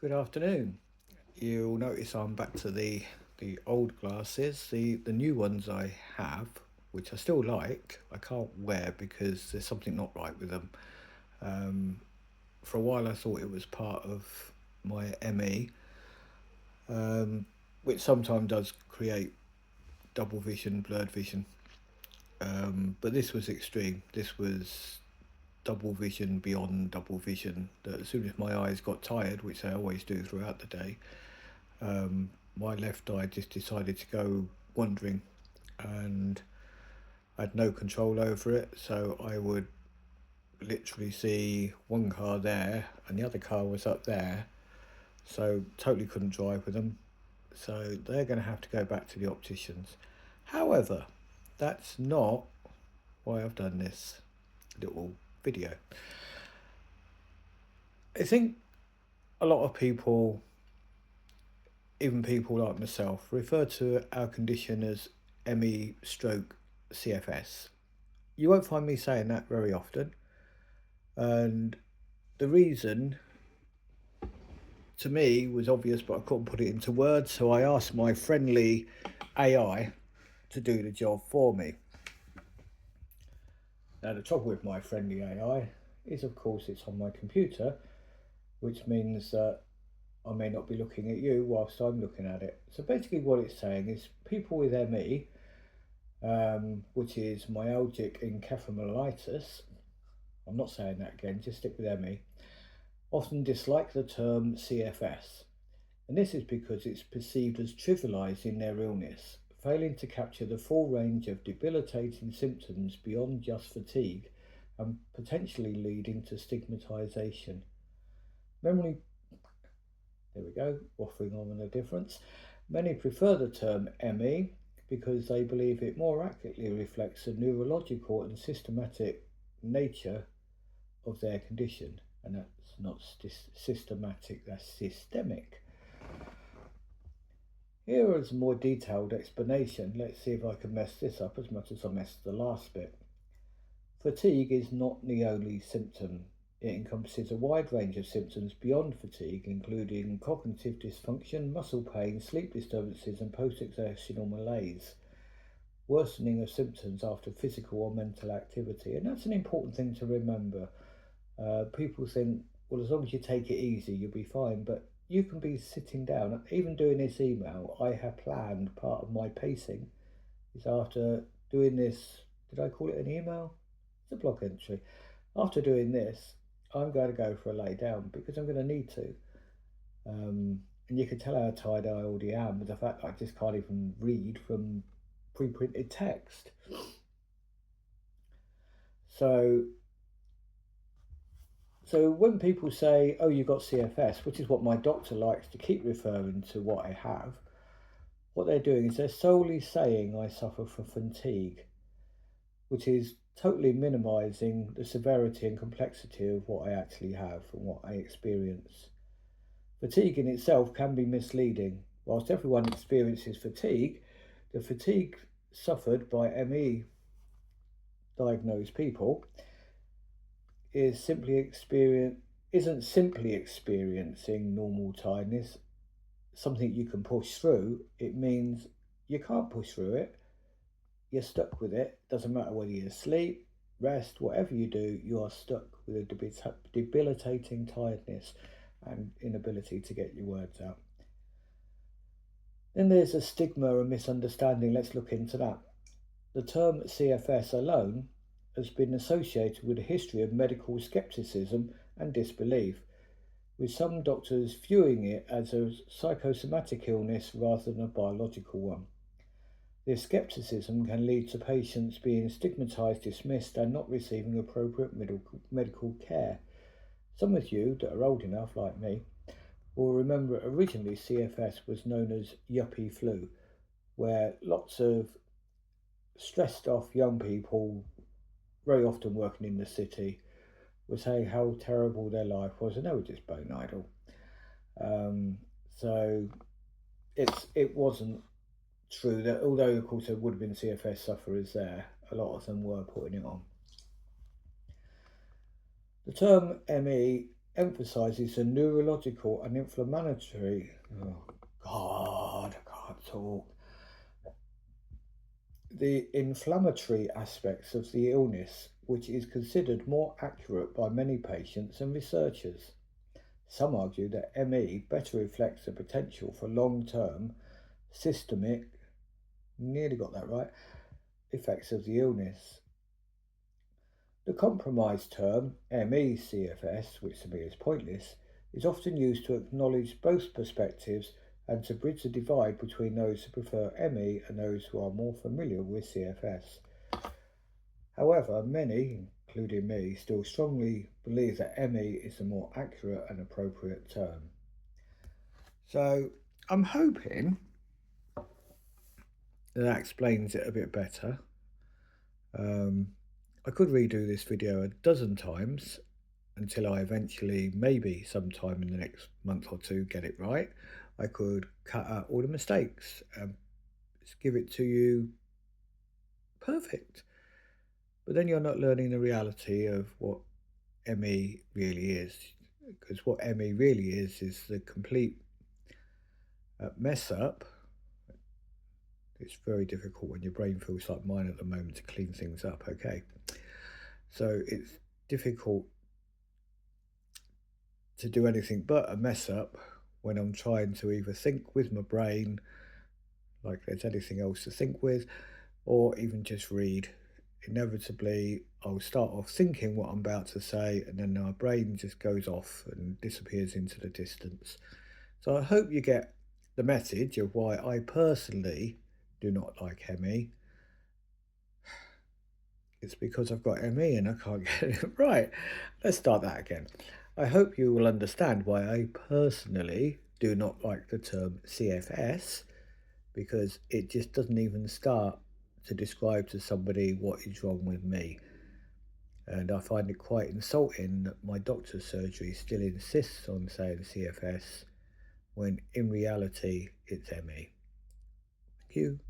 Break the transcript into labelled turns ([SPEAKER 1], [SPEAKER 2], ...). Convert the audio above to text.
[SPEAKER 1] Good afternoon. You'll notice I'm back to the old glasses. The new ones I have, which I still like, I can't wear because there's something not right with them. Um, for a while, I thought it was part of my ME, um, which sometimes does create double vision, blurred vision. But this was extreme. This was double vision beyond double vision. That as soon as my eyes got tired, which they always do throughout the day, my left eye just decided to go wandering, and I had no control over it. So I would literally see one car there and the other car was up there. So totally couldn't drive with them. So they're going to have to go back to the opticians. However, that's not why I've done this little video. I think a lot of people, even people like myself, refer to our condition as ME stroke CFS. You won't find me saying that very often. And the reason to me was obvious, but I couldn't put it into words. So I asked my friendly AI to do the job for me. Now, the trouble with my friendly AI is, of course, it's on my computer, which means that I may not be looking at you whilst I'm looking at it. So basically, what it's saying is people with ME, which is myalgic encephalomyelitis, I'm not saying that again, just stick with ME, often dislike the term CFS. And this is because it's perceived as trivialising their illness, failing to capture the full range of debilitating symptoms beyond just fatigue and potentially leading to stigmatisation. Memory, there we go, waffling on a difference. Many prefer the term ME because they believe it more accurately reflects the neurological and systematic nature of their condition. And that's not systematic, that's systemic. Here is a more detailed explanation. Let's see if I can mess this up as much as I messed the last bit. Fatigue is not the only symptom. It encompasses a wide range of symptoms beyond fatigue, including cognitive dysfunction, muscle pain, sleep disturbances, and post-exertional malaise, worsening of symptoms after physical or mental activity. And that's an important thing to remember. People think, well, as long as you take it easy, you'll be fine. But you can be sitting down, even doing this email. I have planned part of my pacing is after doing this. Did I call it an email? It's a blog entry. After doing this, I'm going to go for a lay down because I'm going to need to. And you can tell how tired I already am with the fact that I just can't even read from pre-printed text. So when people say, oh, you've got CFS, which is what my doctor likes to keep referring to what I have, what they're doing is they're solely saying I suffer from fatigue, which is totally minimising the severity and complexity of what I actually have and what I experience. Fatigue in itself can be misleading. Whilst everyone experiences fatigue, the fatigue suffered by ME diagnosed people isn't simply experiencing normal tiredness, something you can push through. It means you can't push through it. You're stuck with it. Doesn't matter whether you sleep, rest, whatever you do, you are stuck with a debilitating tiredness and inability to get your words out. Then there's a stigma and misunderstanding. Let's look into that. The term CFS alone has been associated with a history of medical skepticism and disbelief, with some doctors viewing it as a psychosomatic illness rather than a biological one. This skepticism can lead to patients being stigmatised, dismissed, and not receiving appropriate medical care. Some of you that are old enough, like me, will remember originally CFS was known as yuppie flu, where lots of stressed off young people, very often working in the city, were saying how terrible their life was, and they were just bone idle. So it wasn't true that, although of course there would have been CFS sufferers there, a lot of them were putting it on. The term ME emphasizes the neurological and inflammatory. Oh God, I can't talk. The inflammatory aspects of the illness, which is considered more accurate by many patients and researchers. Some argue that ME better reflects the potential for long term systemic, nearly got that right, effects of the illness. The compromise term ME-CFS, which to me is pointless, is often used to acknowledge both perspectives and to bridge the divide between those who prefer ME and those who are more familiar with CFS. However, many, including me, still strongly believe that ME is the more accurate and appropriate term. So I'm hoping that explains it a bit better. I could redo this video a dozen times until I eventually, maybe sometime in the next month or two, get it right. I could cut out all the mistakes and give it to you perfect. But then you're not learning the reality of what ME really is. Because what ME really is the complete mess up. It's very difficult when your brain feels like mine at the moment to clean things up, okay? So it's difficult to do anything but a mess up when I'm trying to either think with my brain, like there's anything else to think with, or even just read. Inevitably, I'll start off thinking what I'm about to say, and then my brain just goes off and disappears into the distance. So I hope you get the message of why I personally do not like ME. It's because I've got ME and I can't get it right. Let's start that again. I hope you will understand why I personally do not like the term CFS, because it just doesn't even start to describe to somebody what is wrong with me. And I find it quite insulting that my doctor's surgery still insists on saying CFS when in reality it's ME. Thank you.